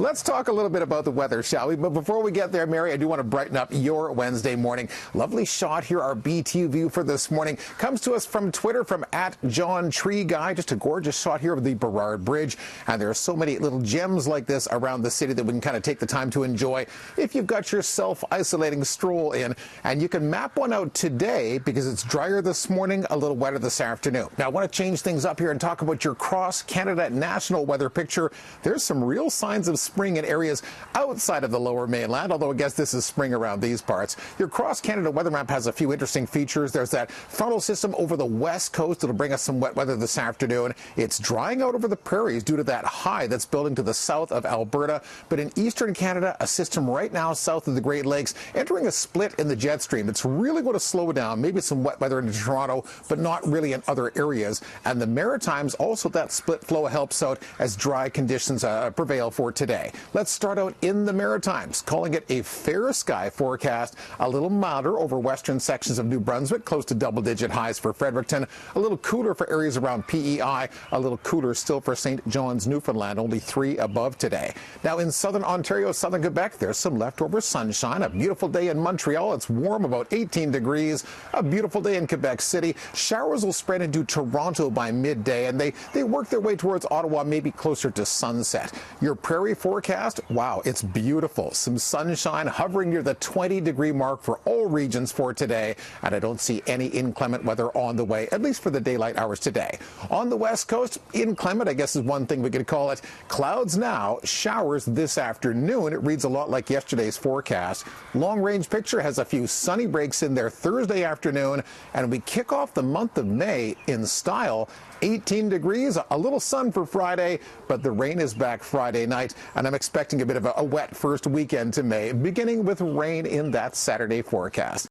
Let's talk a little bit about the weather, shall we? But before we get there, Mary, I do want to brighten up your Wednesday morning. Lovely shot here. Our BT view for this morning comes to us from Twitter from @JohnTreeGuy. Just a gorgeous shot here of the Burrard Bridge. And there are so many little gems like this around the city that we can kind of take the time to enjoy if you've got your self-isolating stroll in. And you can map one out today because it's drier this morning, a little wetter this afternoon. Now, I want to change things up here and talk about your cross-Canada national weather picture. There's some real signs of spring in areas outside of the lower mainland, although I guess this is spring around these parts. Your cross-Canada weather map has a few interesting features. There's that frontal system over the west coast that'll bring us some wet weather this afternoon. It's drying out over the prairies due to that high that's building to the south of Alberta. But in eastern Canada, a system right now south of the Great Lakes entering a split in the jet stream. It's really going to slow down. Maybe some wet weather into Toronto, but not really in other areas. And the Maritimes, also that split flow helps out as dry conditions prevail for today. Let's start out in the Maritimes, calling it a fair sky forecast. A little milder over western sections of New Brunswick, close to double-digit highs for Fredericton. A little cooler for areas around PEI. A little cooler still for St. John's, Newfoundland, only 3 above today. Now in southern Ontario, southern Quebec, there's some leftover sunshine. A beautiful day in Montreal. It's warm, about 18 degrees. A beautiful day in Quebec City. Showers will spread into Toronto by midday, and they work their way towards Ottawa, maybe closer to sunset. Your prairie forecast, wow, it's beautiful. Some sunshine hovering near the 20-degree mark for all regions for today, and I don't see any inclement weather on the way, at least for the daylight hours today. On the west coast, inclement, I guess is one thing we could call it. Clouds now, showers this afternoon. It reads a lot like yesterday's forecast. Long-range picture has a few sunny breaks in there Thursday afternoon, and we kick off the month of May in style. 18 degrees, a little sun for Friday, but the rain is back Friday night, and I'm expecting a bit of a wet first weekend to May, beginning with rain in that Saturday forecast.